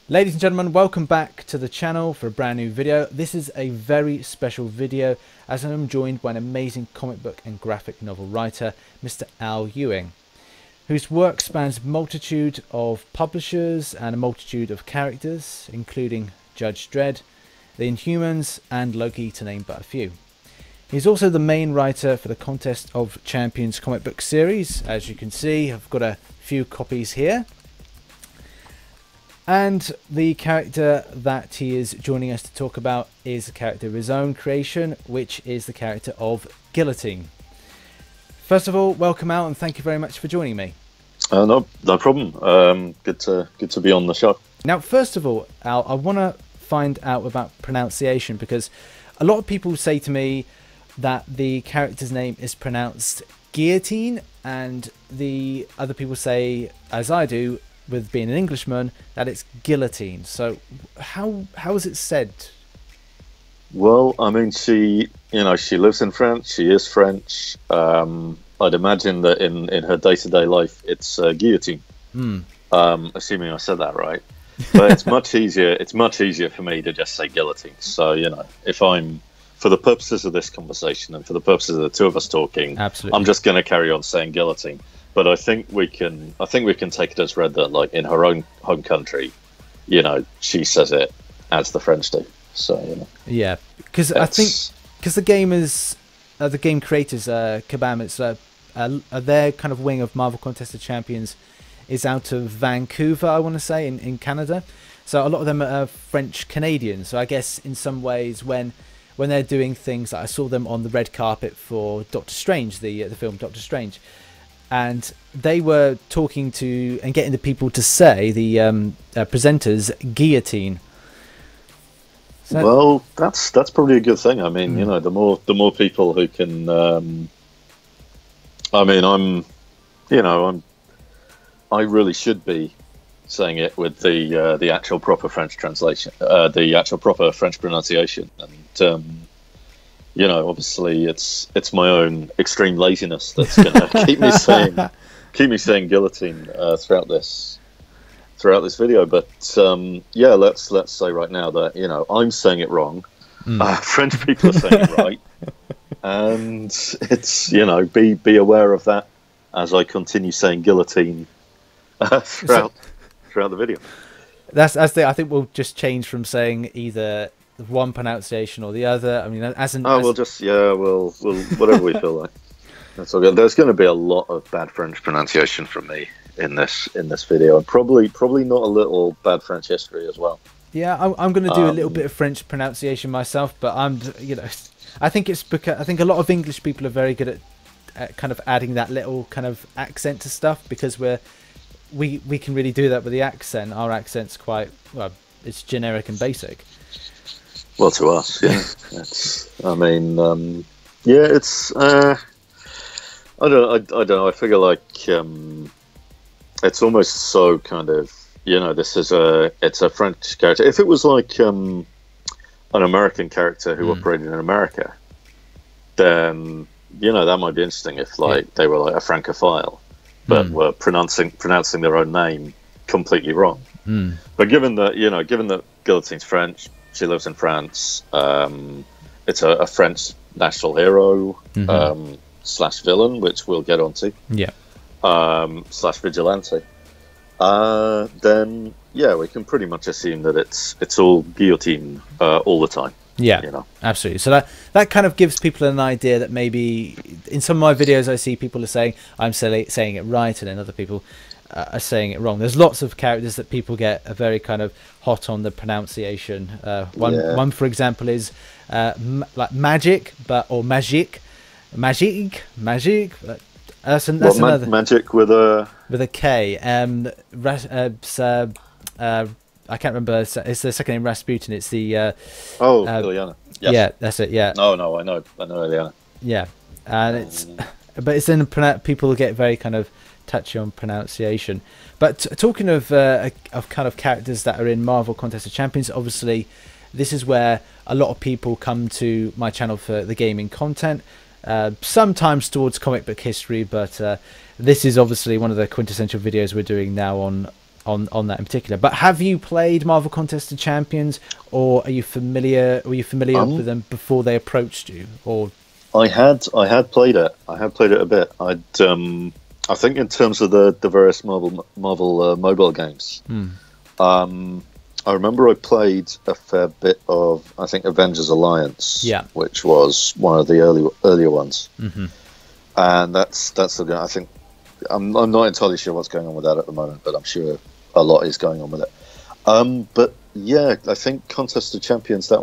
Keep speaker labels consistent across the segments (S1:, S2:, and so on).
S1: Ladies and gentlemen, welcome back to the channel for a brand new video. This is a very special video as I'm joined by an amazing comic book and graphic novel writer, Mr. Ewing, whose work spans a multitude of publishers and a multitude of characters, including Judge Dredd, the Inhumans and Loki, to name but a few. He's also the main writer for the Contest of Champions comic book series. As you can see, I've got a few copies here. And the character that he is joining us to talk about is a character of his own creation, which is the character of Guillotine. First of all, welcome out and thank you very much for joining me.
S2: No problem. Good to be on the show.
S1: Now, first of all, Al, I want to find out about pronunciation, because a lot of people say to me that the character's name is pronounced Guillotine, and the other people say, as I do, with being an Englishman, that it's Guillotine. So how is it said?
S2: Well, I mean, she lives in France. She is French. I'd imagine that in her day-to-day life, it's Guillotine. Assuming I said that right. But it's much easier. It's much easier for me to just say Guillotine. So if I'm, for the purposes of this conversation and for the purposes of the two of us talking,
S1: absolutely,
S2: I'm just going to carry on saying Guillotine. But I think we can take it as read that, like, in her own home country, she says it as the French do. So
S1: yeah, because I think the game is the game creators, Kabam, it's their kind of wing of Marvel Contest of Champions is out of Vancouver, I want to say, in Canada. So a lot of them are French Canadians. So I guess in some ways when they're doing things, like I saw them on the red carpet for Doctor Strange, the film Doctor Strange. And they were talking to and getting the people to say, the presenters, Guillotine. So,
S2: well, that's probably a good thing. I mean, the more people who can. I really should be saying it with the actual proper French translation, the actual proper French pronunciation, and. Obviously it's my own extreme laziness that's going to keep me saying Guillotine throughout this video. But yeah, let's say right now that I'm saying it wrong. French people are saying it right, and it's be aware of that as I continue saying Guillotine throughout the video.
S1: I think we'll just change from saying either one pronunciation or the other. I mean,
S2: we'll whatever we feel like. That's all good. There's going to be a lot of bad French pronunciation from me in this video, and probably not a little bad French history as well.
S1: Yeah, I'm going to do a little bit of French pronunciation myself, but I think it's because I think a lot of English people are very good at kind of adding that little kind of accent to stuff, because we can really do that with the accent. Our accent's quite, well, it's generic and basic.
S2: Well, to us, yeah. It's. I don't know. I figure like it's almost so kind of it's a French character. If it was like an American character who operated in America, then that might be interesting. If they were like a Francophile, but were pronouncing their own name completely wrong. But given that Guillotine's French. She lives in France. It's a French national hero slash villain, which we'll get onto.
S1: Yeah.
S2: Slash vigilante. Then yeah, we can pretty much assume that it's all Guillotine all the time.
S1: Yeah, absolutely. So that kind of gives people an idea that maybe in some of my videos I see people are saying I'm saying it right, and then other people are saying it wrong. There's lots of characters that people get a very kind of hot on the pronunciation. One for example is like magic, or magic. That's another
S2: magic with
S1: a K. I can't remember. It's the second name, Rasputin. It's the
S2: Ilyana. Yes.
S1: Yeah, that's it. Yeah.
S2: Oh no, I know Ilyana.
S1: Yeah, and but then people get very kind of touchy on pronunciation. But talking of kind of characters that are in Marvel Contest of Champions, obviously this is where a lot of people come to my channel for the gaming content, sometimes towards comic book history, but this is obviously one of the quintessential videos we're doing now on on that in particular. But have you played Marvel Contest of Champions, or are you familiar? Were you familiar with them before they approached you? Or
S2: I had played it. I had played it a bit. I think in terms of the various Marvel mobile games, I remember I played a fair bit of, I think, Avengers Alliance, which was one of the earlier ones, and that's the game. I think I'm not entirely sure what's going on with that at the moment, but I'm sure a lot is going on with it. But yeah, I think Contest of Champions, that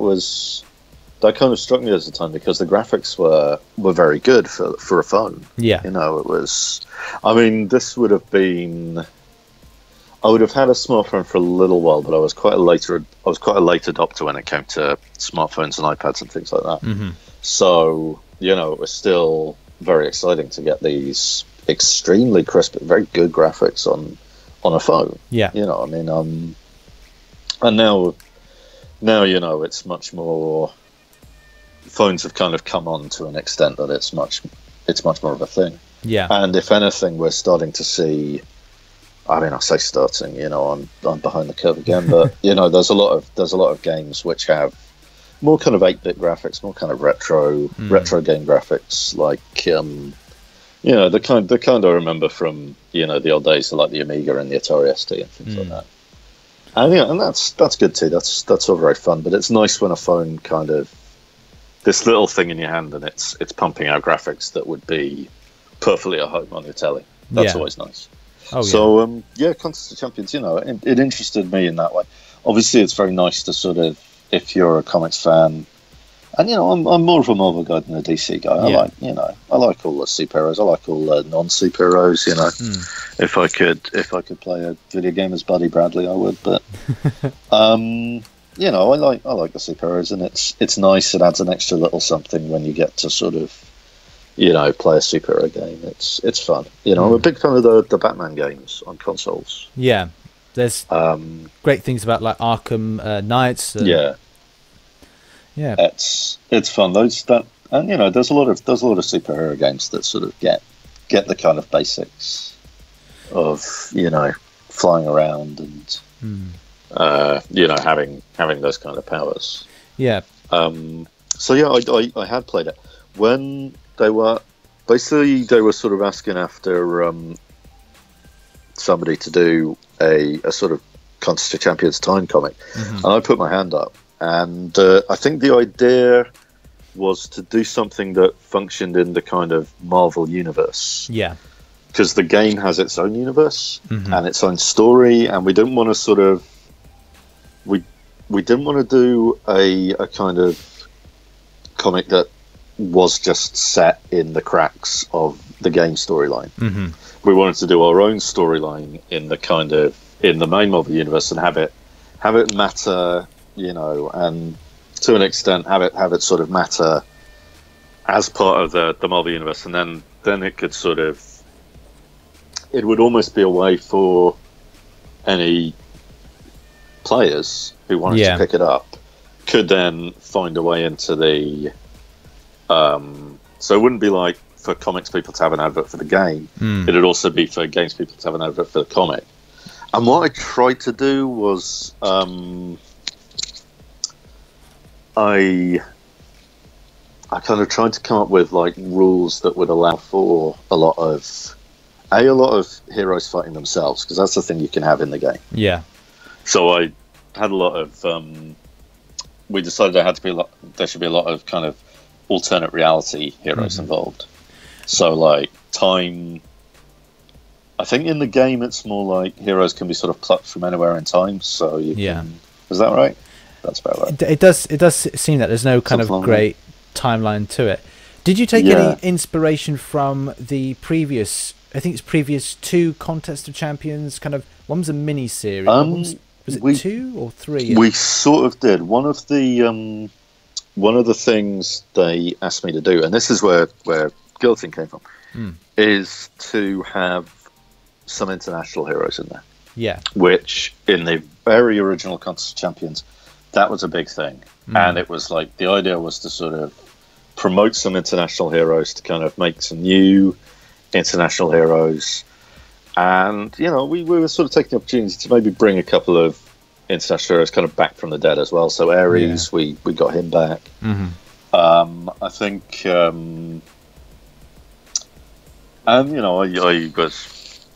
S2: kind of struck me at the time because the graphics were very good for a phone.
S1: Yeah,
S2: you know, it was. I mean, this would have been. I would have had a smartphone for a little while, but I was quite a late adopter when it came to smartphones and iPads and things like that. So, you know, it was still very exciting to get these extremely crisp, very good graphics on a phone.
S1: Yeah,
S2: you know, I mean, and now, you know, it's much more. Phones have kind of come on to an extent that it's much more of a thing.
S1: Yeah,
S2: and if anything, we're starting to see. I mean, I say starting, you know, I'm behind the curve again, but you know, there's a lot of games which have more kind of 8-bit graphics, more kind of retro game graphics, like you know, the kind I remember from, you know, the old days of like the Amiga and the Atari ST and things like that. And yeah, and that's good too. That's all very fun, but it's nice when a phone kind of this little thing in your hand and it's pumping out graphics that would be perfectly at home on your telly. That's always nice.
S1: Oh,
S2: so yeah, Contest of Champions, you know, it interested me in that way. Obviously, it's very nice to sort of, if you're a comics fan, and you know, I'm more of a Marvel guy than a DC guy. I like all the superheroes. I like all the non-superheroes. You know, if I could play a video game as Buddy Bradley, I would. But you know, I like the superheroes, and it's nice. It adds an extra little something when you get to sort of, you know, play a superhero game. It's fun. You know, I'm a big fan of the Batman games on consoles.
S1: Yeah, there's great things about like Arkham Knights.
S2: Yeah, it's fun. And you know, there's a lot of superhero games that sort of get the kind of basics of, you know, flying around and you know, having those kind of powers.
S1: Yeah.
S2: So yeah, I had played it when. They were sort of asking after somebody to do a sort of Contest of Champions time comic, and I put my hand up, and I think the idea was to do something that functioned in the kind of Marvel universe.
S1: Yeah,
S2: because the game has its own universe and its own story, and we didn't want to sort of we didn't want to do a kind of comic that was just set in the cracks of the game storyline. We wanted to do our own storyline in the main Marvel universe and have it matter, you know, and to an extent have it sort of matter as part of the Marvel universe, and then it could sort of, it would almost be a way for any players who wanted to pick it up could then find a way into the so it wouldn't be like for comics people to have an advert for the game. It'd also be for games people to have an advert for the comic. And what I tried to do was I kind of tried to come up with like rules that would allow for a lot of heroes fighting themselves, because that's the thing you can have in the game.
S1: Yeah.
S2: So I had a lot of we decided there should be a lot of kind of alternate reality heroes involved. So like time, I think in the game it's more like heroes can be sort of plucked from anywhere in time, so you can, is that right? That's about right.
S1: It does seem that there's no kind of great timeline to it. Did you take any inspiration from the previous, I think it's previous 2 Contest of Champions, kind of, one was a mini series, was it 2 or 3?
S2: We sort of did. One of the things they asked me to do, and this is where Guillotine came from, is to have some international heroes in there.
S1: Yeah.
S2: Which, in the very original Contest of Champions, that was a big thing. And it was like, the idea was to sort of promote some international heroes, to kind of make some new international heroes, And, you know, we were sort of taking the opportunity to maybe bring a couple of international heroes kind of back from the dead as well. So Ares, we got him back. I think, and, you know, I was,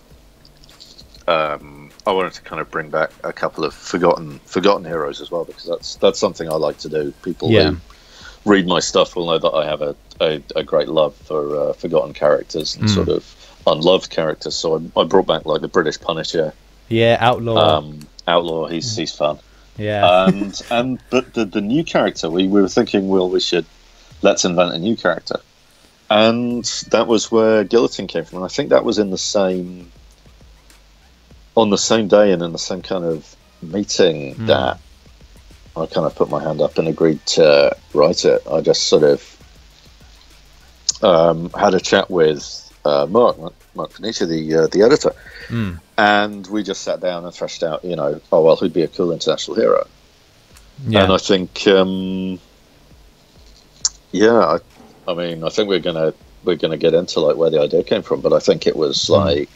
S2: I wanted to kind of bring back a couple of forgotten heroes as well, because that's something I like to do. People who read my stuff will know that I have a great love for forgotten characters and sort of unloved characters. So I brought back like the British Punisher.
S1: Yeah, Outlaw.
S2: Outlaw, he's fun.
S1: Yeah.
S2: But the new character, we were thinking, well, let's invent a new character. And that was where Guillotine came from. And I think that was on the same day and in the same kind of meeting that I kind of put my hand up and agreed to write it. I just sort of had a chat with Mark Panicia, the editor, and we just sat down and thrashed out, you know, who'd be a cool international hero? Yeah. And I think, I mean, I think we're gonna get into like where the idea came from, but I think it was like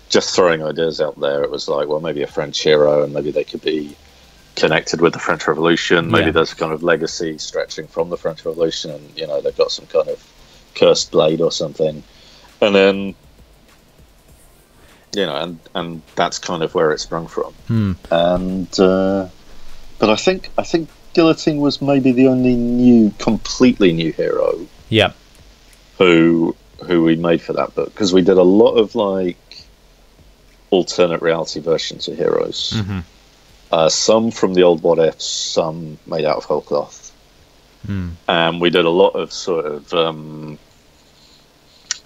S2: just throwing ideas out there. It was like, well, maybe a French hero, and maybe they could be connected with the French Revolution. Maybe there's a kind of legacy stretching from the French Revolution, and you know, they've got some kind of cursed blade or something. And then, you know, and that's kind of where it sprung from. And but I think Guillotine was maybe the only completely new hero.
S1: Yeah.
S2: Who we made for that book, because we did a lot of like alternate reality versions of heroes. Some from the old What Ifs, some made out of whole cloth. And we did a lot of sort of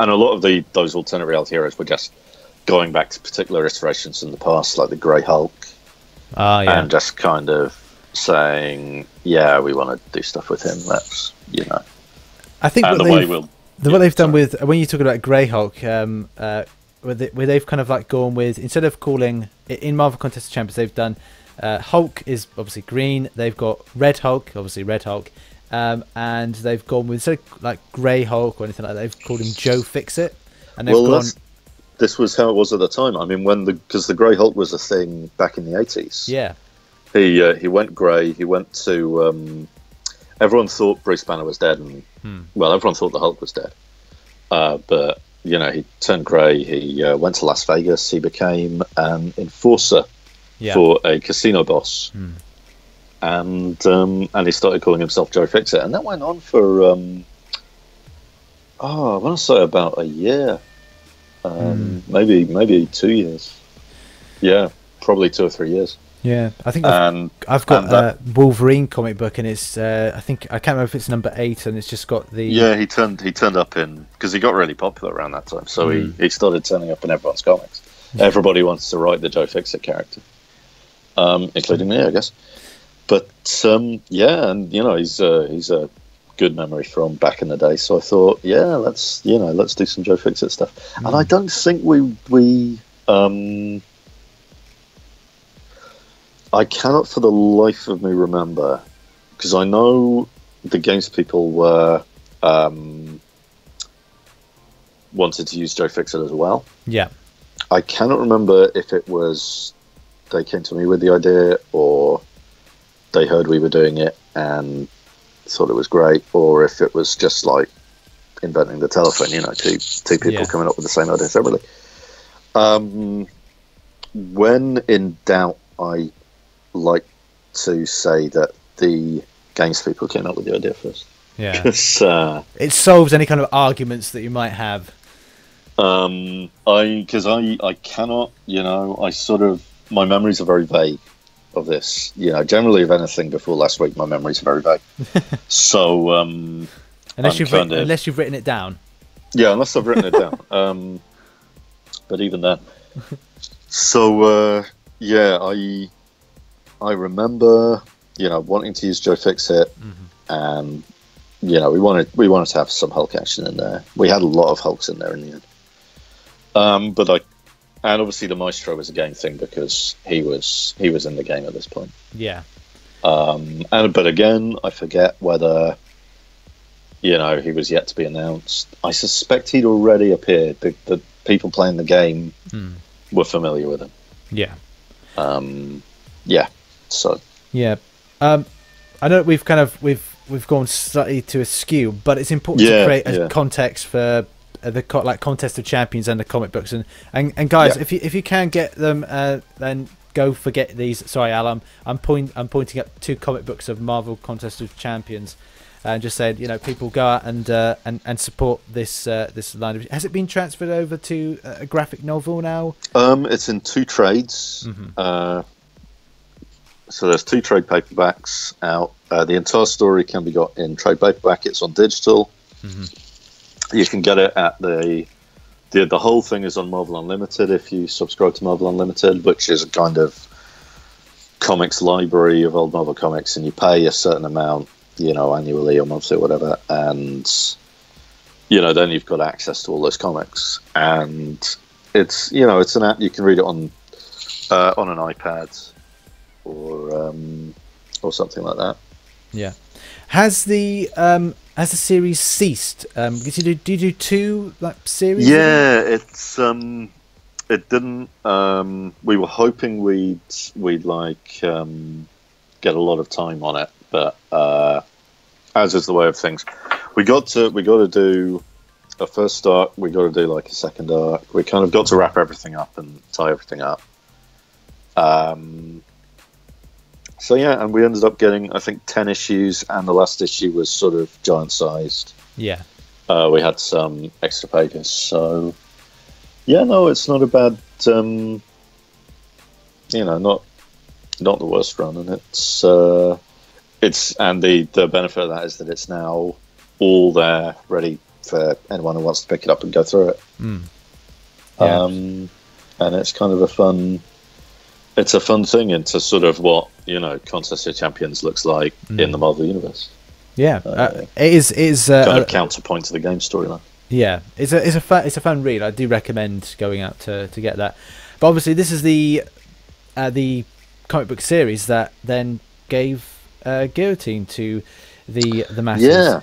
S2: and a lot of those alternate reality heroes were just going back to particular iterations in the past, like the Grey Hulk. And just kind of saying, yeah, we want to do stuff with him. That's, you know.
S1: I think what they've done with, when you talk about Grey Hulk, where they've kind of like gone with, instead of calling, in Marvel Contest of Champions, they've done, Hulk is obviously green, they've got Red Hulk, obviously Red Hulk, and they've gone with, instead of like Grey Hulk or anything like that, they've called him Joe Fixit. And they've
S2: this was how it was at the time. I mean, because the Grey Hulk was a thing back in the 80s.
S1: Yeah.
S2: He went grey. He went to. Everyone thought Bruce Banner was dead, and well, everyone thought the Hulk was dead. But you know, he turned grey. He went to Las Vegas. He became an enforcer for a casino boss, and he started calling himself Joe Fixit, and that went on for I want to say about a year. Maybe 2 years. Yeah, probably 2 or 3 years.
S1: Yeah, I think I've got a Wolverine comic book, and it's I can't remember if it's number 8, and it's just got the
S2: he turned up in, because he got really popular around that time, so he started turning up in everyone's comics. Everybody wants to write the Joe Fixit character, including me, I guess. But and you know, he's a good memory from back in the day, so I thought, let's do some Joe Fixit stuff. And I don't think we I cannot for the life of me remember, because I know the games people were wanted to use Joe Fixit as well.
S1: Yeah.
S2: I cannot remember if it was they came to me with the idea, or they heard we were doing it and thought it was great, or if it was just like inventing the telephone, you know, two people coming up with the same idea separately. When in doubt, I like to say that the games people came up with the idea first.
S1: Yeah, it solves any kind of arguments that you might have.
S2: I cannot, you know, I sort of, my memories are very vague of this. You know, generally of anything before last week, my memories are very vague. So
S1: unless you've written it down.
S2: Yeah, unless I've written it down. But even then. So I remember, you know, wanting to use Joe Fixit, and you know, we wanted to have some Hulk action in there. We had a lot of Hulks in there in the end. And obviously the Maestro was a game thing, because he was in the game at this point.
S1: Yeah.
S2: But again, I forget whether, you know, he was yet to be announced. I suspect he'd already appeared. The people playing the game were familiar with him.
S1: Yeah.
S2: Yeah. So.
S1: Yeah. I know we've gone slightly to askew, but it's important to create a context for the Contest of Champions and the comic books, and guys, if you can get them, then go forget these. Sorry, Al, I'm pointing at 2 comic books of Marvel Contest of Champions, and just saying, people go out and support this line. Has it been transferred over to a graphic novel now?
S2: It's in 2 trades. So there's 2 trade paperbacks out. The entire story can be got in trade paperback. It's on digital. You can get it at the whole thing is on Marvel Unlimited if you subscribe to Marvel Unlimited, which is a kind of comics library of old Marvel comics, and you pay a certain amount, annually or monthly or whatever, and then you've got access to all those comics. And it's it's an app. You can read it on an iPad or something like that.
S1: Yeah. Has the series ceased? Do you do 2 series?
S2: Yeah, it didn't. We were hoping we'd get a lot of time on it, but as is the way of things, we got to do a first arc. We got to do a second arc. We kind of got to wrap everything up and tie everything up. So yeah, and we ended up getting, I think, 10 issues, and the last issue was sort of giant-sized.
S1: Yeah.
S2: We had some extra pages, so yeah, no, it's not a bad, not the worst run, and it's and the benefit of that is that it's now all there, ready for anyone who wants to pick it up and go through it.
S1: Yeah.
S2: And it's kind of a fun thing into sort of what Contest of Champions looks like in the Marvel universe.
S1: Yeah, it is
S2: kind of counterpoint to the game storyline.
S1: Yeah, it's a fun read. I do recommend going out to get that. But obviously, this is the comic book series that then gave Guillotine to the masses.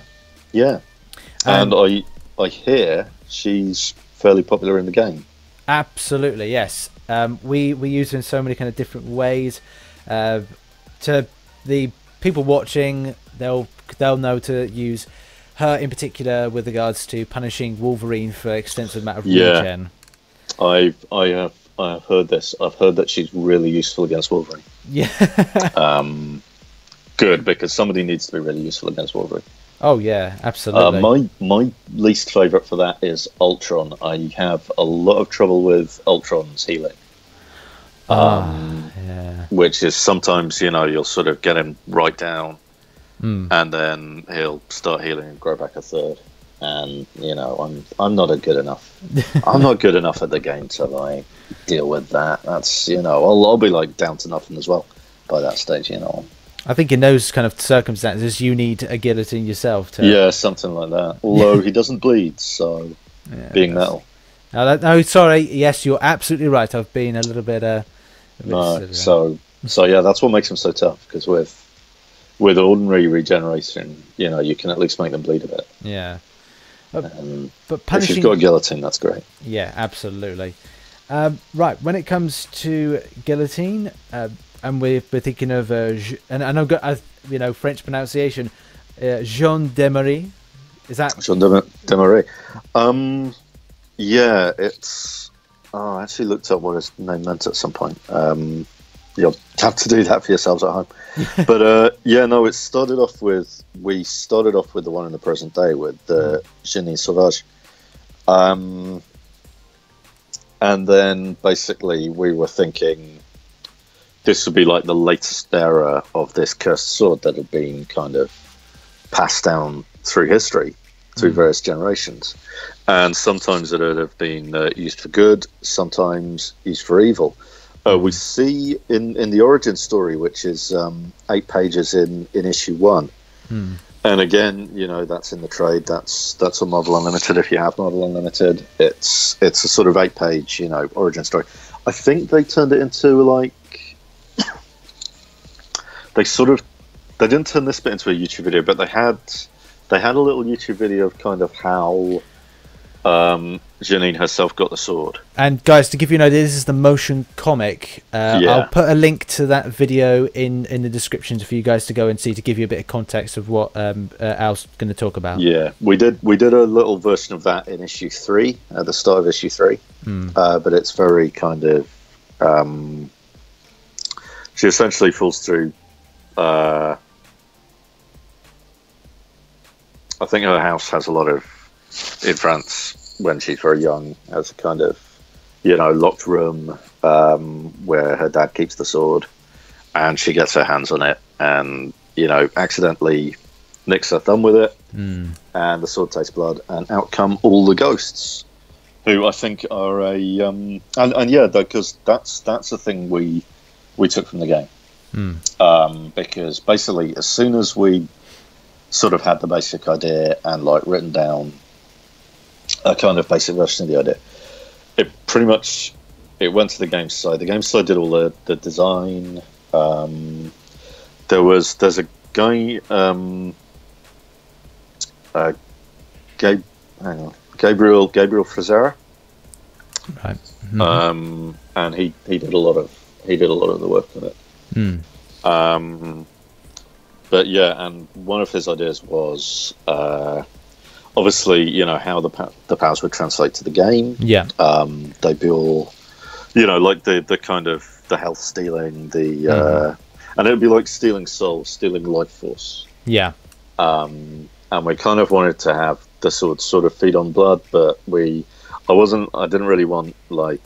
S2: Yeah. And I hear she's fairly popular in the game.
S1: Absolutely, yes. We use her in so many kind of different ways. To the people watching, they'll know to use her in particular with regards to punishing Wolverine for extensive amount of regen.
S2: I have heard this. I've heard that she's really useful against Wolverine.
S1: Yeah.
S2: Good, because somebody needs to be really useful against Wolverine.
S1: Oh yeah, absolutely.
S2: My least favourite for that is Ultron. I have a lot of trouble with Ultron's healing.
S1: Yeah.
S2: Which is sometimes, you'll sort of get him right down, and then he'll start healing and grow back a third. And I'm not a good enough. I'm not good enough at the game to deal with that. That's I'll be down to nothing as well by that stage.
S1: I think in those kind of circumstances, you need a guillotine yourself.
S2: Yeah, something like that. Although he doesn't bleed, so being metal.
S1: No, sorry. Yes, you're absolutely right. I've been a little bit.
S2: No, so yeah, that's what makes him so tough. Because with ordinary regeneration, you can at least make them bleed a bit.
S1: Yeah.
S2: But punishing, if you've got a guillotine, that's great.
S1: Yeah, absolutely. Right, when it comes to guillotine, and we're thinking of and I know French pronunciation, Jean Demery. Is that
S2: Jean Demery? Yeah, it's. Oh, I actually looked up what his name meant at some point. You'll have to do that for yourselves at home. But we started off with the one in the present day with the Génie Sauvage. And then basically we were thinking this would be the latest era of this cursed sword that had been kind of passed down through history, through various generations. And sometimes it would have been used for good, sometimes used for evil. We see in the origin story, which is 8 pages in issue 1. And again, that's in the trade. That's on Marvel Unlimited. If you have Marvel Unlimited, it's a sort of 8-page, origin story. I think they turned it into they didn't turn this bit into a YouTube video, but they had a little YouTube video of kind of how Janine herself got the sword.
S1: And guys, to give you an idea, this is the motion comic. I'll put a link to that video in the description for you guys to go and see, to give you a bit of context of what Al's going to talk about.
S2: Yeah, we did a little version of that in issue 3 at the start of issue 3, but it's very kind of she essentially falls through. I think her house has a lot of, in France, when she's very young, has a kind of, locked room where her dad keeps the sword, and she gets her hands on it and, accidentally nicks her thumb with it, and the sword tastes blood, and out come all the ghosts, who I think are because that's the thing we took from the game. Because basically, as soon as we sort of had the basic idea and written down a kind of basic version of the idea, it pretty much went to the game side. The game side did all the design. There's a guy, Gabriel Frazera,
S1: right?
S2: And he did a lot of the work on it. But yeah, and one of his ideas was obviously how the powers would translate to the game.
S1: Yeah.
S2: They'd be all like the kind of the health stealing, and it would be like stealing souls, stealing life force.
S1: Yeah.
S2: And we kind of wanted to have the sword sort of feed on blood, but I didn't really want to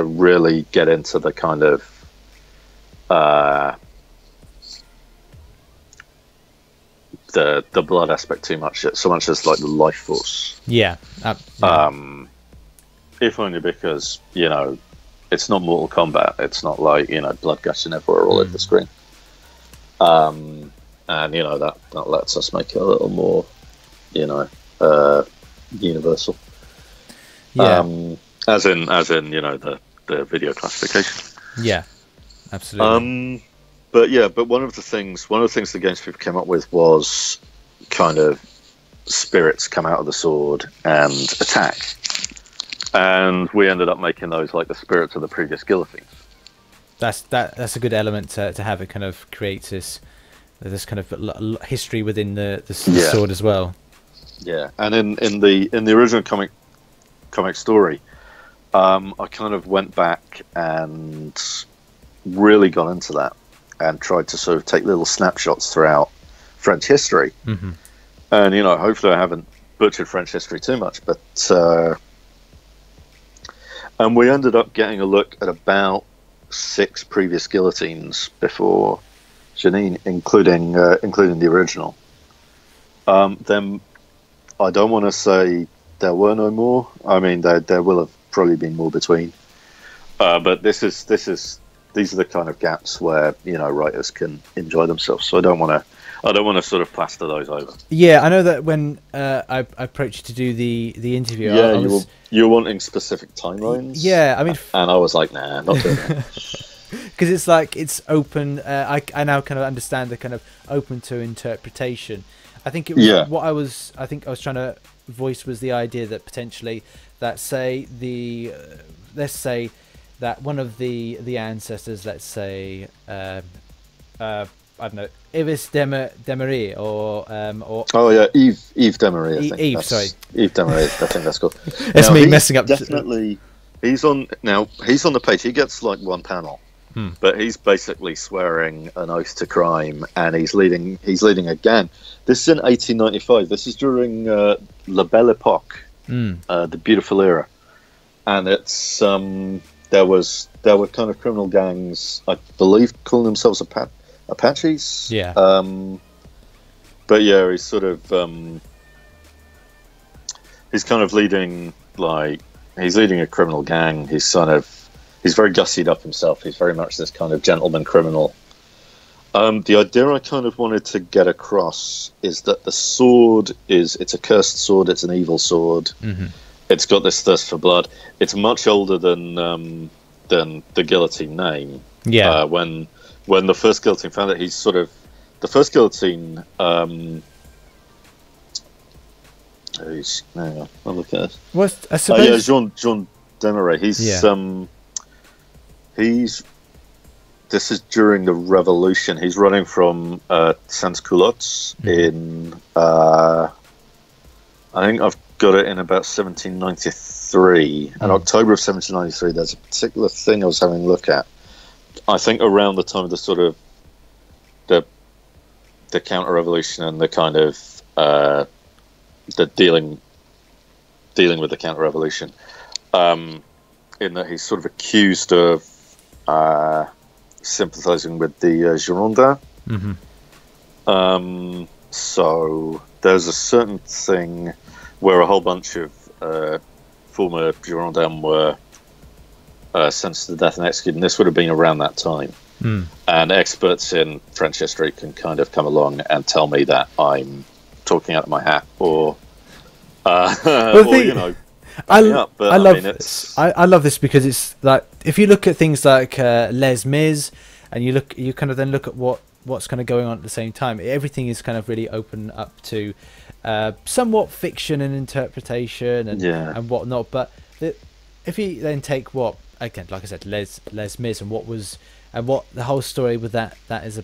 S2: really get into the kind of the blood aspect too much, so much as the life force.
S1: Yeah.
S2: If only because it's not Mortal Kombat. It's not blood gushing everywhere all over the screen. And that lets us make it a little more universal.
S1: Yeah.
S2: As in the video classification.
S1: Yeah. Absolutely.
S2: But one of the things the games people came up with was kind of spirits come out of the sword and attack, and we ended up making those like the spirits of the previous guillotines. That's
S1: a good element to have. It kind of creates this kind of history within the sword as well.
S2: Yeah, and in the original comic story, I kind of went back and really got into that and tried to sort of take little snapshots throughout French history. And hopefully I haven't butchered French history too much, but and we ended up getting a look at about 6 previous guillotines before Janine, including the original. Then I don't want to say there were no more. I mean, there will have probably been more between, but these are the kind of gaps where writers can enjoy themselves. So I don't want to sort of plaster those over.
S1: Yeah, I know that when I approached you to do the interview,
S2: you were wanting specific timelines.
S1: Yeah, I mean,
S2: and I was like, nah, not doing that.
S1: Because it's open. I now kind of understand the kind of open to interpretation. I think it was what I was trying to voice was the idea that potentially that let's say that one of the ancestors, let's say I don't know, Yves Demery or
S2: Yves Demery. Yves Demery. I think that's called.
S1: It's me messing up.
S2: Definitely, he's on the page. He gets like one panel, but he's basically swearing an oath to crime, and he's leading a gang. This is in 1895. This is during La Belle Epoque, the beautiful era, and it's there were kind of criminal gangs, I believe, calling themselves Apaches.
S1: Yeah.
S2: But yeah, he's sort of he's kind of leading a criminal gang. He's very gussied up himself. He's very much this kind of gentleman criminal. The idea I kind of wanted to get across is that the sword it's a cursed sword. It's an evil sword. It's got this thirst for blood. It's much older than the guillotine name.
S1: Yeah.
S2: When the first guillotine found it, he's sort of the first guillotine Hang on, I'll look at it.
S1: What I
S2: Oh
S1: suppose?
S2: yeah, Jean Demeray. He's. This is during the Revolution. He's running from Sans Culottes in. I think I've got it in about 1793. In October of 1793, there's a particular thing I was having a look at. I think around the time of the sort of the counter-revolution and the kind of the dealing with the counter-revolution, in that he's sort of accused of sympathising with the Girondins. So there's a certain thing where a whole bunch of former Girondins were sentenced to death and executed, and this would have been around that time. And experts in French history can kind of come along and tell me that I'm talking out of my hat, or
S1: I love this because it's like, if you look at things like Les Mis, and you kind of then look at what's kind of going on at the same time, everything is kind of really open up to somewhat fiction and interpretation and whatnot. But if you then take what, again, like I said, Les Mis, and what the whole story with that is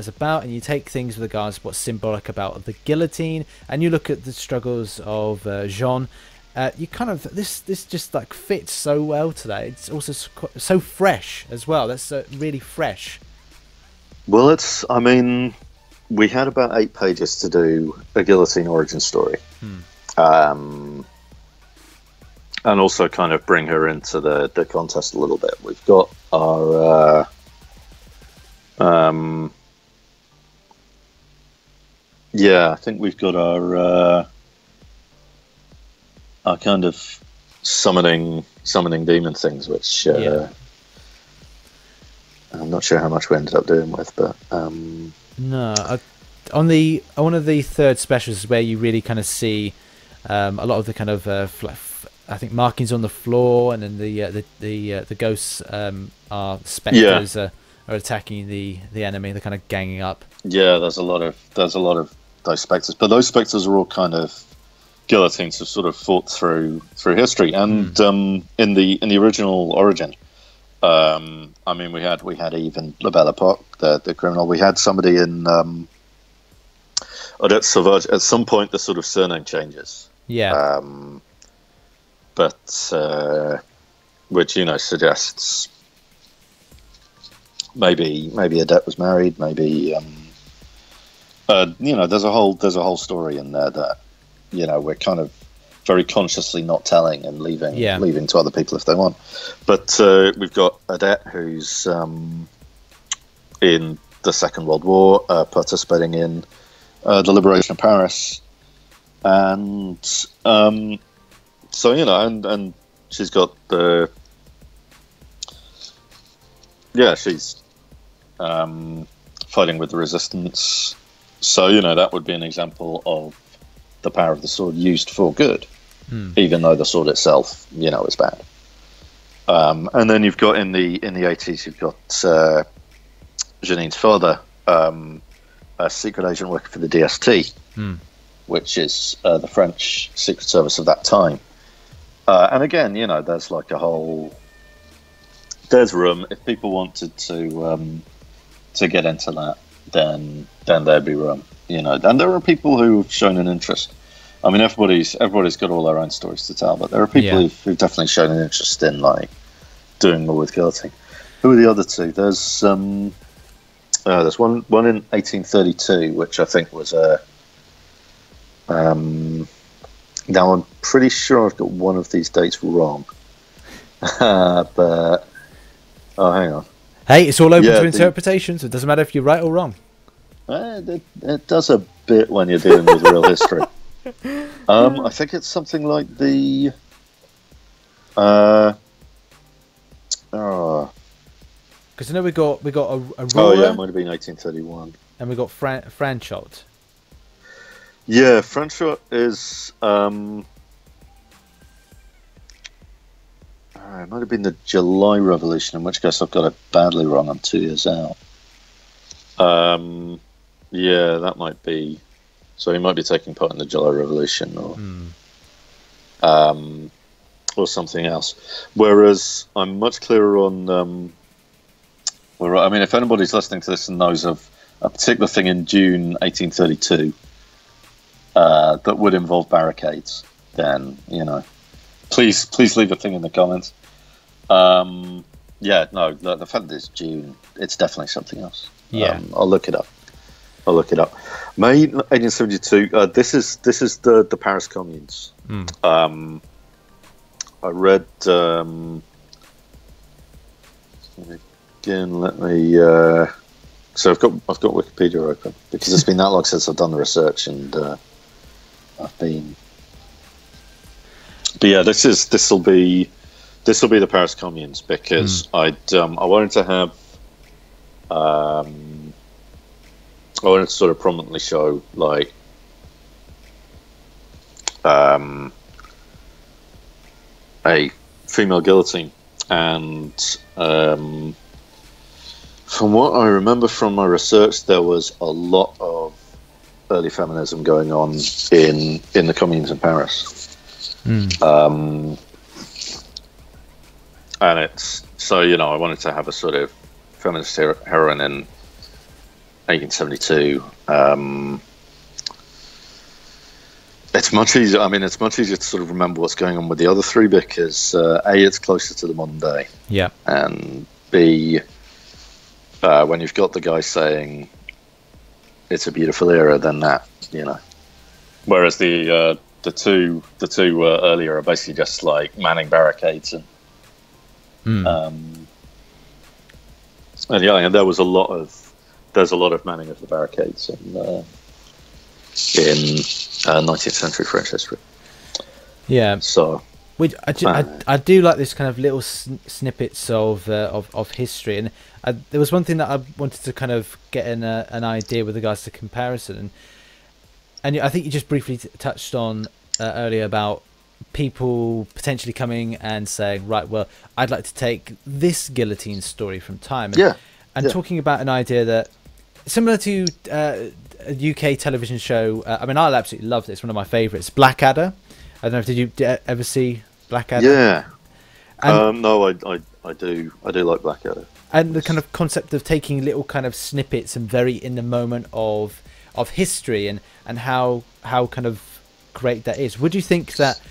S1: about, and you take things with regards to what's symbolic about the guillotine, and you look at the struggles of Jean, you kind of this just like fits so well today. It's also so fresh as well. That's really fresh.
S2: Well, I mean, we had about 8 pages to do a guillotine origin story, and also kind of bring her into the contest a little bit. We've got our I think we've got our kind of summoning demon things, which I'm not sure how much we ended up doing with, but
S1: on one of the third specials where you really kind of see a lot of the kind of I think markings on the floor, and then the ghosts are spectres are attacking the enemy. They're kind of ganging up. Yeah,
S2: there's a lot of those spectres, but those spectres are all kind of guillotines have sort of fought through history, and in the original origin, I mean, we had even La Belle Epoque, the criminal. We had somebody in Odette Sauvage. At some point, the sort of surname changes.
S1: Yeah.
S2: But which suggests maybe Odette was married. Maybe there's a whole story in there that we're kind of very consciously not telling and leaving to other people if they want. But we've got Odette, who's in the Second World War, participating in the liberation of Paris, and and she's got she's fighting with the resistance. So that would be an example of the power of the sword used for good, even though the sword itself, is bad. And then you've got in the 80s, you've got Janine's father, a secret agent working for the DST, which is the French secret service of that time. And again, there's like there's room if people wanted to get into that, then there'd be room. And there are people who've shown an interest. I mean, everybody's got all their own stories to tell, but there are people who've definitely shown an interest in like doing more with guillotine. Who are the other two? There's one in 1832, which I think was now I'm pretty sure I've got one of these dates wrong, but hang on.
S1: Hey, it's all open to interpretation, so it doesn't matter if you're right or wrong.
S2: It does a bit when you're dealing with real history. I think it's something like the
S1: because I know we got Aurora.
S2: Oh yeah, it might have been 1831.
S1: And we got Franchot.
S2: Yeah, Franchot is it might have been the July Revolution, in which case I've got it badly wrong. I'm 2 years out. Yeah, that might be. So he might be taking part in the July Revolution, or or something else. Whereas I'm much clearer on. I mean, if anybody's listening to this and knows of a particular thing in June 1832 that would involve barricades, then please leave a thing in the comments. Yeah, no, the fact that it's June, it's definitely something else.
S1: Yeah,
S2: I'll look it up. May 1872. This is the Paris Communes. I read. Again, let me. So I've got Wikipedia open because it's been that long since I've done the research, and I've been. But yeah, this will be the Paris Communes because I wanted to have. I wanted to sort of prominently show like a female guillotine, and from what I remember from my research, there was a lot of early feminism going on in the communes in Paris. And it's so I wanted to have a sort of feminist heroine in 1872. It's much easier. I mean, it's much easier to sort of remember what's going on with the other three because A, it's closer to the modern day.
S1: Yeah.
S2: And B, when you've got the guy saying it's a beautiful era, then that. Whereas the two earlier are basically just like manning barricades and and there was a lot of manning of the barricades in 19th century French history.
S1: Yeah.
S2: So,
S1: I do like this kind of little snippets of history, and there was one thing that I wanted to kind of get an idea with regards to comparison, and I think you just briefly touched on earlier about people potentially coming and saying, right, well, I'd like to take this guillotine story from time, and talking about an idea that similar to a UK television show. I mean, I absolutely love this. One of my favourites, Blackadder. I don't know if did you ever see Blackadder?
S2: Yeah. No, I do like Blackadder.
S1: And the kind of concept of taking little kind of snippets and very in the moment of history and how kind of great that is. Would you think that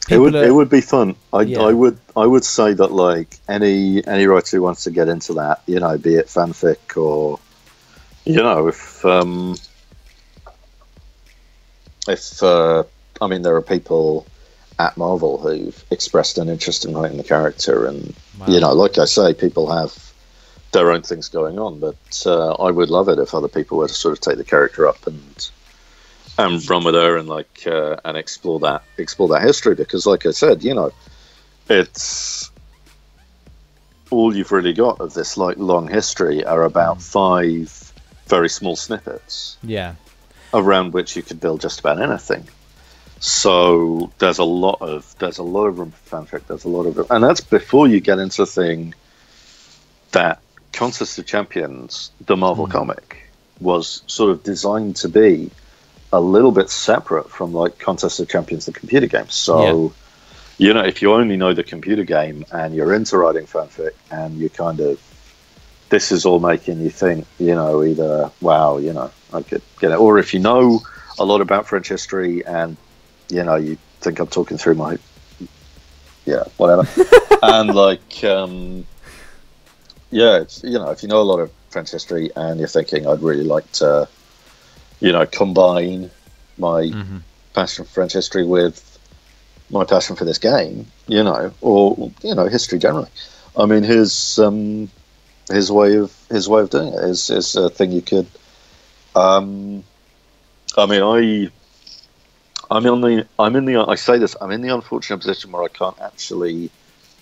S2: it would be fun? I would say that like any writer who wants to get into that, be it fanfic or if I mean, there are people at Marvel who've expressed an interest in writing the character, and like I say, people have their own things going on. But I would love it if other people were to sort of take the character up and run with her and and explore that history, because, like I said, it's all you've really got of this long history are about 5 very small snippets.
S1: Yeah.
S2: Around which you could build just about anything. So there's a lot of room for fanfic. There's a lot of, and that's before you get into the thing that Contest of Champions, the Marvel comic, was sort of designed to be a little bit separate from like Contest of Champions, the computer game. So, if you only know the computer game and you're into writing fanfic and you kind of, this is all making you think, either, wow, I could get it. Or if you know a lot about French history and, you think I'm talking through my, whatever. And it's, if you know a lot of French history and you're thinking, I'd really like to, combine my passion for French history with my passion for this game, or, history generally. I mean, his way of doing it is a thing you could. I say this. I'm in the unfortunate position where I can't actually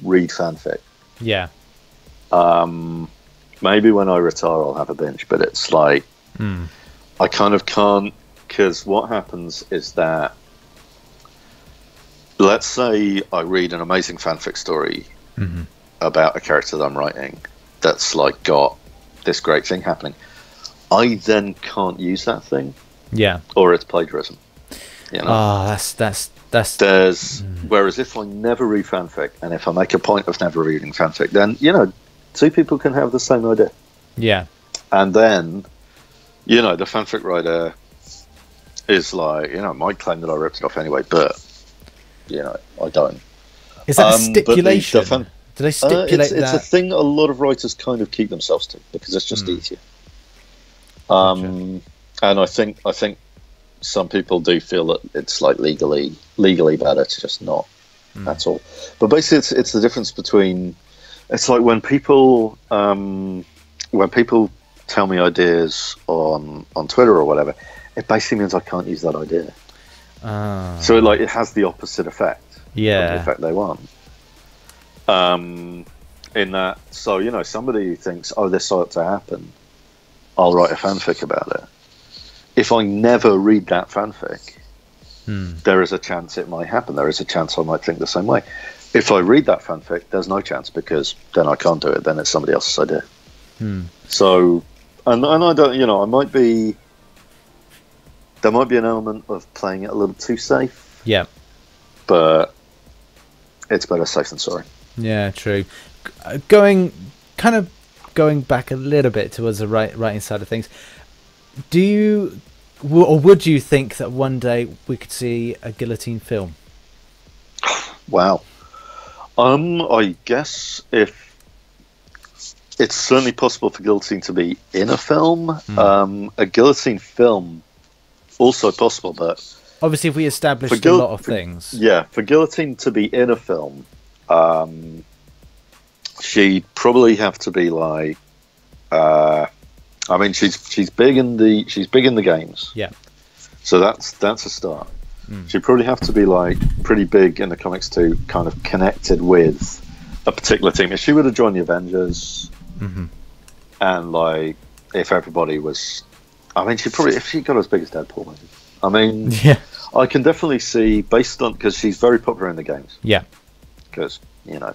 S2: read fanfic.
S1: Yeah.
S2: Maybe when I retire, I'll have a binge. But it's like I kind of can't, because what happens is that, let's say I read an amazing fanfic story about a character that I'm writing that's like got this great thing happening. I then can't use that thing.
S1: Yeah.
S2: Or it's plagiarism. You know,
S1: that's.
S2: there's whereas if I never read fanfic, and if I make a point of never reading fanfic, then you know, two people can have the same idea.
S1: Yeah,
S2: and then you know, the fanfic writer is like, you know, might claim that I ripped it off anyway, but you know, I don't.
S1: Is that a stipulation? Do they stipulate that?
S2: It's a thing a lot of writers kind of keep themselves to because it's just easier. And I think some people do feel that it's like legally better to just not. That's all. But basically, it's the difference between. It's like when people tell me ideas on Twitter or whatever, it basically means I can't use that idea. So it has the opposite effect.
S1: Yeah,
S2: the effect they want. In that, so you know, somebody who thinks, oh, this ought to happen, I'll write a fanfic about it. If I never read that fanfic, there is a chance it might happen. There is a chance I might think the same way. If I read that fanfic, there's no chance because then I can't do it. Then it's somebody else's idea. So, and I don't, you know, there might be an element of playing it a little too safe.
S1: Yeah.
S2: But it's better safe than sorry.
S1: Yeah, true. Going back a little bit towards the writing side of things, do you, or would you think that one day we could see a Guillotine film?
S2: Wow. I guess if it's certainly possible for Guillotine to be in a film, a Guillotine film also possible, but
S1: obviously if we established a lot of things.
S2: Yeah, for Guillotine to be in a film, she'd probably have to be like, I mean, she's big in the games.
S1: Yeah.
S2: So that's a start. She'd probably have to be like pretty big in the comics too, kind of connected with a particular team. If she would have joined the Avengers, and like if everybody was, I mean, if she got as big as Deadpool, maybe. I mean,
S1: yeah,
S2: I can definitely see based on because she's very popular in the games.
S1: Yeah,
S2: because you know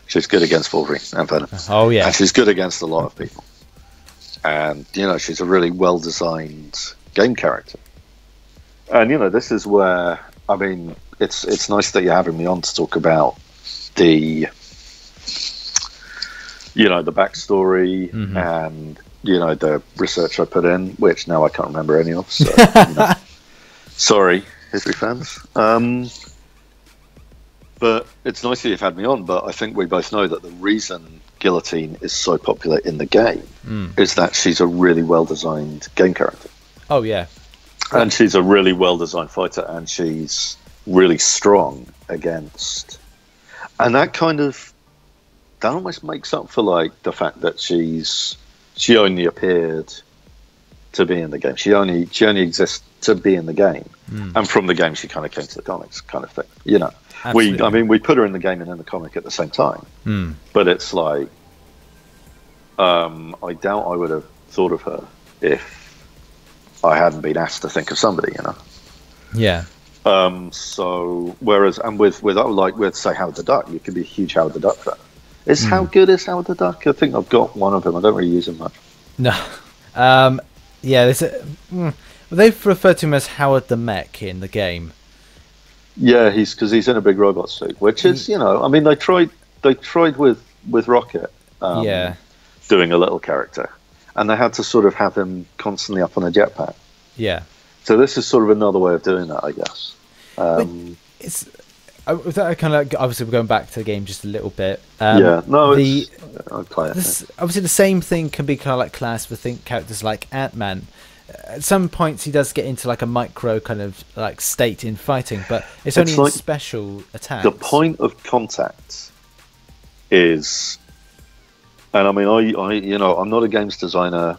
S2: she's good against Wolverine and Venom.
S1: Oh yeah,
S2: and she's good against a lot of people. And you know she's a really well designed game character. And you know, this is where I mean, it's nice that you're having me on to talk about the, you know, the backstory and you know the research I put in, which now I can't remember any of. So, you know, sorry, history fans. But it's nice that you've had me on. But I think we both know that the reason Guillotine is so popular in the game is that she's a really well designed game character.
S1: Oh yeah.
S2: And she's a really well-designed fighter, and she's really strong against. And that almost makes up for like the fact that she only appeared to be in the game. She only exists to be in the game, and from the game she kind of came to the comics, kind of thing. You know,
S1: absolutely.
S2: we put her in the game and in the comic at the same time, but it's like I doubt I would have thought of her if I hadn't been asked to think of somebody, you know.
S1: Yeah.
S2: So whereas with say Howard the Duck, you could be a huge Howard the Duck fan. How good is Howard the Duck? I think I've got one of them. I don't really use him much.
S1: No. Yeah. They've referred to him as Howard the Mech in the game.
S2: Yeah, because he's in a big robot suit, which is, you know, I mean, they tried with Rocket. Doing a little character. And they had to sort of have him constantly up on a jetpack. Yeah. So this is sort of another way of doing that, I guess.
S1: It's kind of obviously we're going back to the game just a little bit.
S2: I'll play it.
S1: Obviously, the same thing can be kind of like classed with characters like Ant-Man. At some points, he does get into like a micro kind of like state in fighting, but it's only in special attacks.
S2: The point of contact is. And I mean, I you know, I'm not a games designer.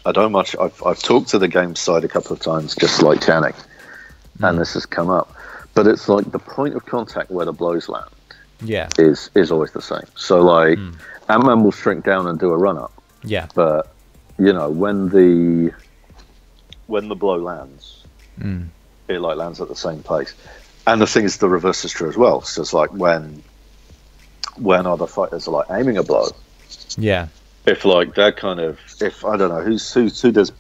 S2: I don't much. I've talked to the games side a couple of times, just like Janik, and this has come up. But it's like the point of contact where the blows land.
S1: Yeah,
S2: is always the same. So like, Ant-Man will shrink down and do a run up.
S1: Yeah,
S2: but you know, when the blow lands, it like lands at the same place. And the thing is, the reverse is true as well. So it's like when other fighters are like aiming a blow.
S1: Yeah.
S2: If like that kind of, if I don't know who does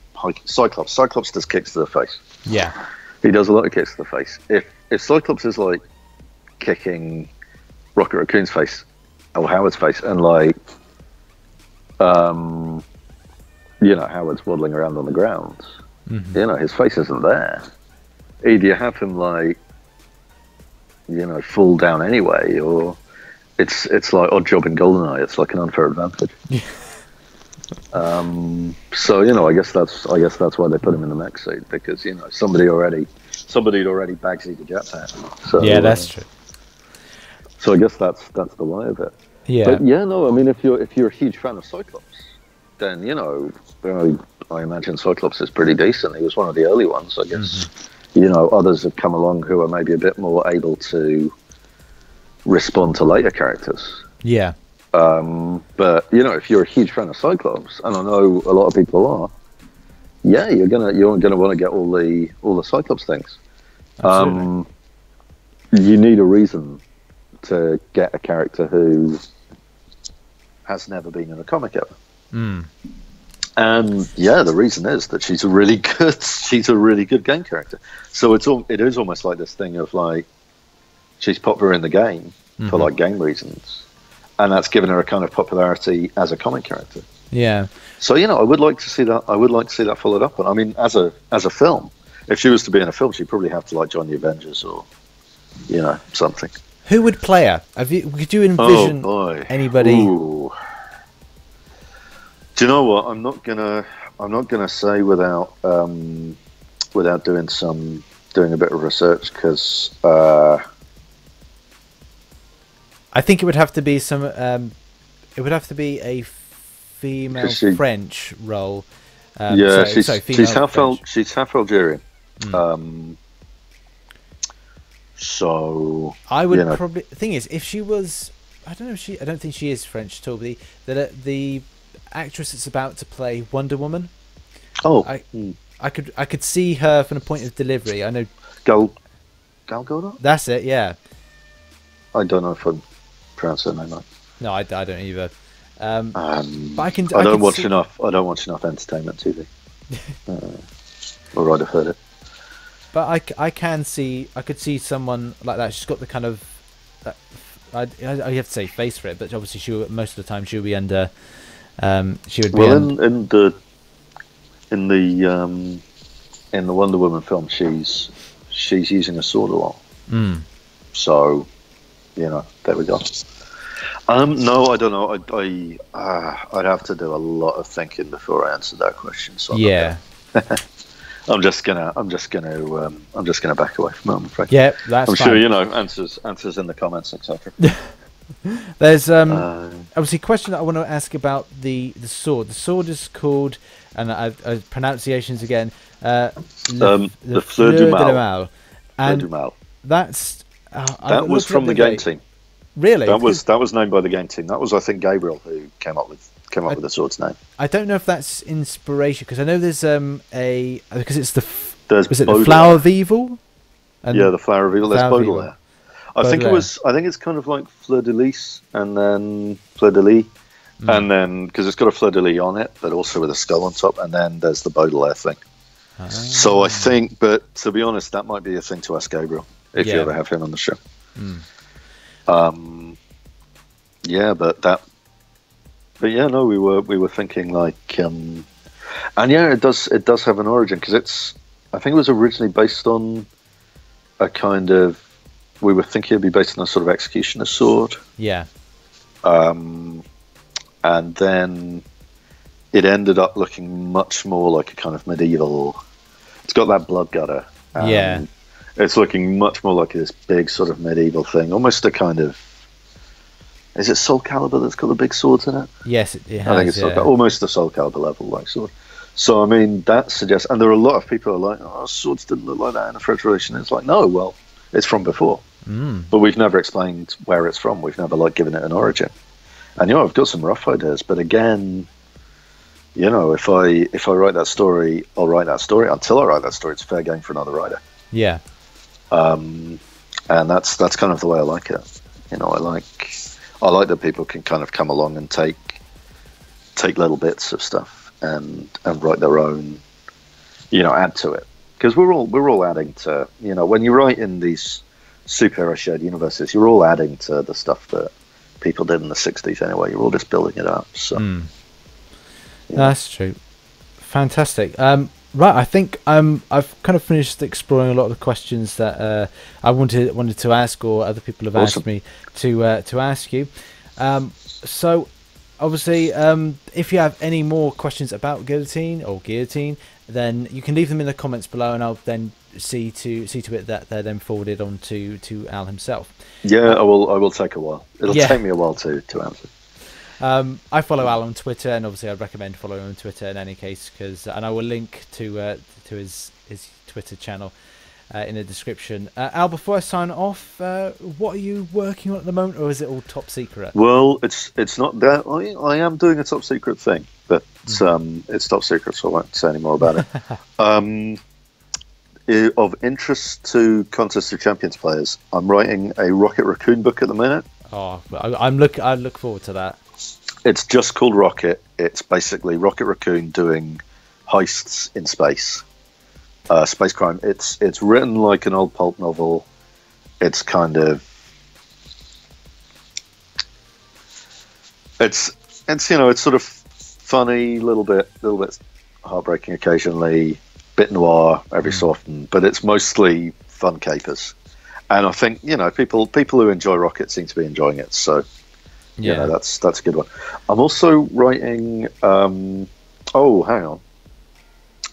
S2: Cyclops. Cyclops does kicks to the face.
S1: Yeah.
S2: He does a lot of kicks to the face. If Cyclops is like kicking Rocket Raccoon's face or Howard's face, and like, Howard's waddling around on the ground, his face isn't there. Either you have him like, fall down anyway, or it's like Odd Job in GoldenEye. It's like an unfair advantage. So I guess that's why they put him in the mech suit, because somebody had already bagsy the jetpack. So
S1: yeah, that's true.
S2: So I guess that's the why of it.
S1: Yeah.
S2: But yeah, no, I mean, if you're a huge fan of Cyclops, then I imagine Cyclops is pretty decent. He was one of the early ones, I guess. Others have come along who are maybe a bit more able to respond to later characters.
S1: Yeah.
S2: But if you're a huge fan of Cyclops, and I know a lot of people are, yeah, you're gonna want to get all the Cyclops things.
S1: Absolutely.
S2: You need a reason to get a character who has never been in a comic ever. And yeah, the reason is that she's a really good game character. So it is almost like this thing of like, she's popular in the game for like game reasons, and that's given her a kind of popularity as a comic character. Yeah. So I would like to see that. I would like to see that followed up. And I mean, as a film, if she was to be in a film, she'd probably have to like join the Avengers or something.
S1: Who would play her? Could you envision anybody?
S2: Ooh. Do you know what? I'm not gonna say without doing a bit of research, because
S1: I think it would have to be it would have to be a female French role.
S2: She's half Algerian. So
S1: I would probably. The thing is, if she was, I don't think she is French at all. But the actress that's about to play Wonder Woman. I could see her from the point of delivery. I know
S2: Gal Gadot.
S1: That's it. Yeah.
S2: I don't know if I'm pronouncing her name right.
S1: No, I don't either. But
S2: I don't watch enough entertainment TV. Or I'd have heard it.
S1: But I could see someone like that. She's got the kind of I have to say face for it, but obviously most of the time she'll be under. She would be
S2: in the Wonder Woman film, she's using a sword a lot. So, there we go. No, I don't know. I'd have to do a lot of thinking before I answer that question. So
S1: yeah.
S2: I'm just gonna back away from it, I'm afraid.
S1: Yeah, that's fine.
S2: Sure answers in the comments, etc.
S1: There's obviously a question that I want to ask about the sword. The sword is called, and pronunciations again,
S2: the Fleur du Mal.
S1: And that's
S2: that was from the game team.
S1: Really?
S2: That was named by the game team. That was, I think, Gabriel who came up with the sword's name.
S1: I don't know if that's inspiration, because I know there's because it's the
S2: Baudelaire.
S1: Flower of Evil.
S2: Yeah, the Flower of Evil. There's Baudelaire. I think it's kind of like Fleur de Lis and then Fleur de Lis, and then because it's got a Fleur de Lis on it, but also with a skull on top, and then there's the Baudelaire thing. So I think, but to be honest, that might be a thing to ask Gabriel if you ever have him on the show. We were thinking like, and yeah, it does have an origin, because I think it was originally based on a kind of, we were thinking it'd be based on a sort of executioner's sword.
S1: Yeah.
S2: And then it ended up looking much more like a kind of medieval. It's got that blood gutter.
S1: Yeah.
S2: It's looking much more like this big sort of medieval thing, almost a kind of. Is it Soul Calibur that's got the big swords in it?
S1: Yes, it has.
S2: I think it's almost a Soul Calibur level like sword. So I mean, that suggests, and there are a lot of people who are like, "Oh, swords didn't look like that in the French Revolution." It's like, no, well, it's from before, but we've never explained where it's from. We've never given it an origin. And I've got some rough ideas, but again, if I write that story, I'll write that story. Until I write that story, it's fair game for another writer.
S1: Yeah.
S2: And that's kind of the way I like it. I like that people can kind of come along and take little bits of stuff and write their own, add to it. because we're all adding to, you know, when you write in these superhero shared universes, you're all adding to the stuff that people did in the 60s anyway. You're all just building it up. So
S1: that's true. Fantastic. Right, I think I've kind of finished exploring a lot of the questions that I wanted to ask, or other people have asked me to ask you. So obviously, if you have any more questions about Guillotine, then you can leave them in the comments below, and I'll then see to it that they're then forwarded on to Al himself.
S2: Yeah, I will take a while. It'll take me a while to answer.
S1: I follow Al on Twitter, and obviously I'd recommend following him on Twitter in any case, and I will link to his Twitter channel in the description. Al, before I sign off, what are you working on at the moment, or is it all top secret?
S2: Well, it's not that. I am doing a top secret thing, but it's top secret, so I won't say any more about it. Of interest to Contest of Champions players, I'm writing a Rocket Raccoon book at the minute.
S1: Oh, I look forward to that.
S2: It's just called Rocket. It's basically Rocket Raccoon doing heists in space, space crime. It's written like an old pulp novel. It's kind of it's you know, it's sort of funny, little bit heartbreaking occasionally, bit noir every so often, but it's mostly fun capers. And I think, you know, people who enjoy Rocket seem to be enjoying it. So, you know, that's a good one. I'm also writing. Hang on.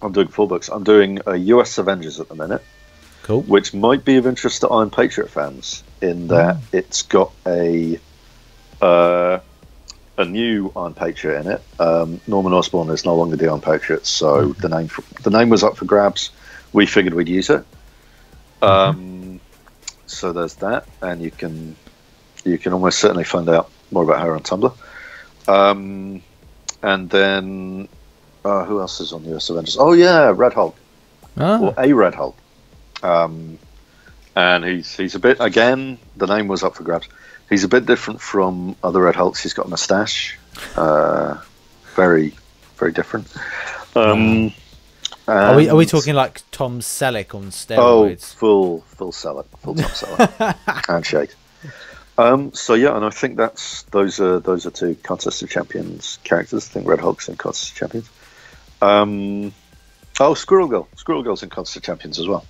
S2: I'm doing 4 books. I'm doing a US Avengers at the minute.
S1: Cool.
S2: Which might be of interest to Iron Patriot fans in that it's got a new Iron Patriot in it. Norman Osborn is no longer the Iron Patriot, so the name was up for grabs. We figured we'd use it. So there's that, and you can almost certainly find out more about her on Tumblr. And then who else is on the US Avengers? Oh yeah, Red Hulk, or a Red Hulk. And he's a bit, again, the name was up for grabs. He's a bit different from other Red Hulks. He's got a moustache, very very different.
S1: Are we talking like Tom Selleck on steroids?
S2: Oh, full Selleck, full Tom Selleck, handshake. So yeah, and I think those are 2 Contest of Champions characters. I think Red Hulk's in Contest of Champions. Squirrel Girl's in Contest of Champions as well.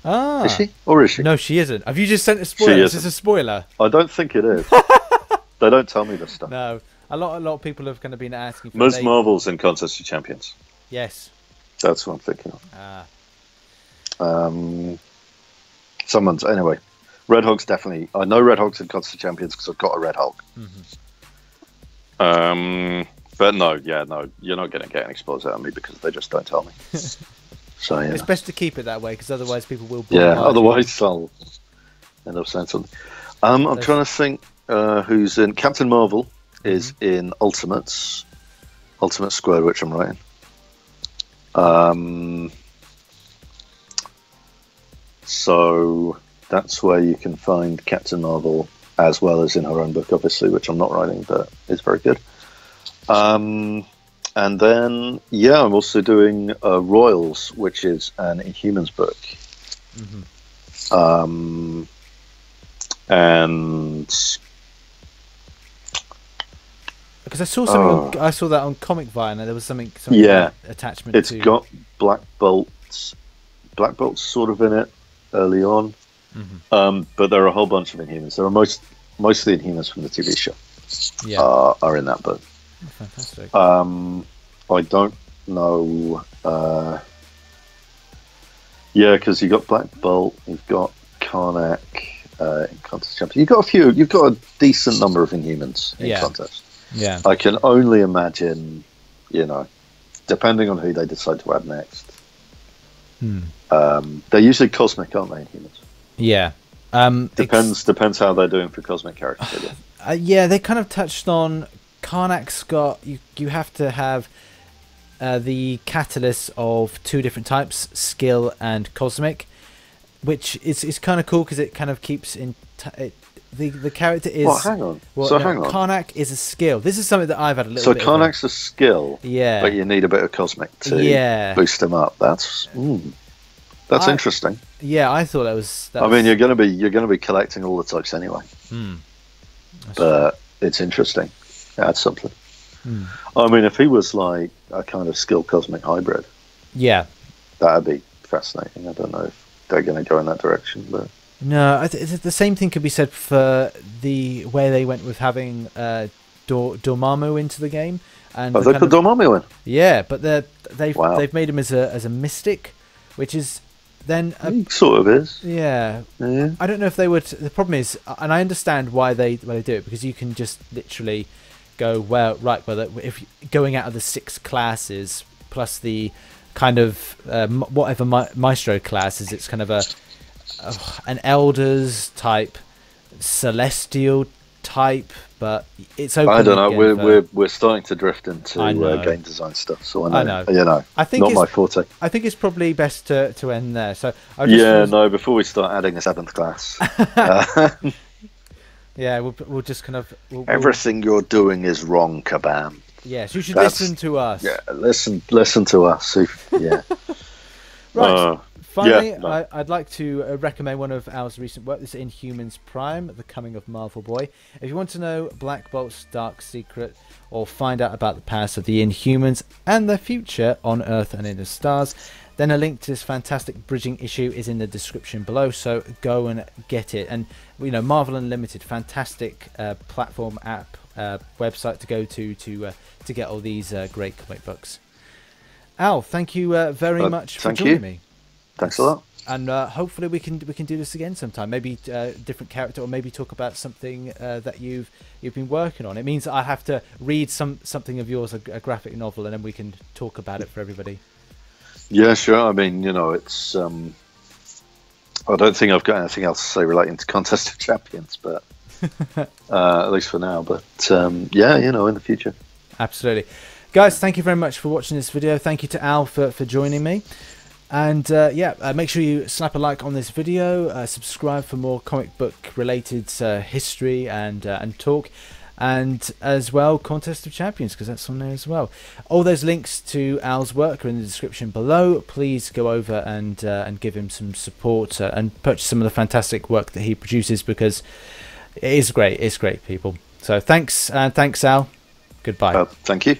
S2: Is she, or is she?
S1: No, she isn't. Have you just sent a spoiler? Is this a spoiler?
S2: I don't think it is. They don't tell me this stuff.
S1: No, a lot of people have kind of been asking.
S2: Ms. Marvel's in Contest of Champions.
S1: Yes.
S2: That's what I'm thinking of. Anyway, Red Hulk's definitely. I know Red Hulk's in Contest of Champions because I've got a Red Hulk. But no, you're not going to get any spoilers out of me because they just don't tell me. So yeah,
S1: it's best to keep it that way because otherwise people will.
S2: Otherwise I'll end up saying something. I'm trying to think who's in. Captain Marvel is in Ultimate Squared, which I'm writing. So that's where you can find Captain Marvel, as well as in her own book, obviously, which I'm not writing, but is very good. And then, I'm also doing Royals, which is an Inhumans book. And
S1: because I saw something, I saw that on Comic Vine, and there was something attachment.
S2: It's got Black Bolt's sort of in it early on, but there are a whole bunch of Inhumans. There are most of the Inhumans from the TV show are in that book.
S1: Oh, fantastic.
S2: I don't know. Because you've got Black Bolt, you've got Karnak in Contest Champions. You've got a few. You've got a decent number of Inhumans in Contest. Yeah. I can only imagine, depending on who they decide to add next. They're usually cosmic, aren't they, Inhumans?
S1: Yeah.
S2: Depends how they're doing for cosmic characters.
S1: They kind of touched on Karnak's got you have to have the catalyst of 2 different types, skill and cosmic, which is kind of cool because it kind of keeps in the character is.
S2: Well, hang on. Hang on.
S1: Karnak is a skill. This is something that I've had a little.
S2: So Karnak's a skill.
S1: Yeah.
S2: But you need a bit of cosmic to boost him up. That's That's interesting.
S1: Yeah, I thought that was.
S2: I mean, you're going to be collecting all the types anyway. But it's interesting. That's something. I mean, if he was like a kind of skill cosmic hybrid,
S1: yeah,
S2: that'd be fascinating. I don't know if they're going to go in that direction, but
S1: no, the same thing could be said for the way they went with having Dormammu into the game. And
S2: they put Dormammu in.
S1: Yeah, but they've made him as a mystic, which is then
S2: he sort of is.
S1: Yeah. I don't know if they would. The problem is, and I understand why they do it, because you can just literally go, well, right, well, if going out of the 6 classes plus the kind of whatever Maestro classes, it's kind of an Elders type, Celestial type, but it's open.
S2: I don't know. We're starting to drift into game design stuff, so I know. You know,
S1: I think
S2: not my forte.
S1: I think it's probably best to end there. So
S2: before we start adding a 7th class.
S1: Yeah, we'll just kind of
S2: everything you're doing is wrong, Kabam.
S1: Yes, you should listen to us.
S2: Yeah, listen to us. Yeah.
S1: Right. Finally, I'd like to recommend one of Al's recent work. This is Inhumans Prime, The Coming of Marvel Boy. If you want to know Black Bolt's dark secret, or find out about the past of the Inhumans and their future on Earth and in the stars, then a link to this fantastic bridging issue is in the description below, so go and get it. And Marvel Unlimited, fantastic platform app website to go to get all these great comic books. Al, thank you very much for joining me.
S2: Thanks a lot.
S1: And hopefully we can do this again sometime. Maybe different character, or maybe talk about something that you've been working on. It means I have to read something of yours, a graphic novel, and then we can talk about it for everybody. Yeah, sure. I mean, it's. I don't think I've got anything else to say relating to Contest of Champions, but at least for now. But yeah, in the future. Absolutely, guys. Thank you very much for watching this video. Thank you to Al for joining me. And make sure you slap a like on this video, subscribe for more comic book related history and talk, and as well Contest of Champions, because that's on there as well. All those links to Al's work are in the description below. Please go over and give him some support and purchase some of the fantastic work that he produces, because it is great. It's great, people. So thanks Al. Goodbye. Thank you.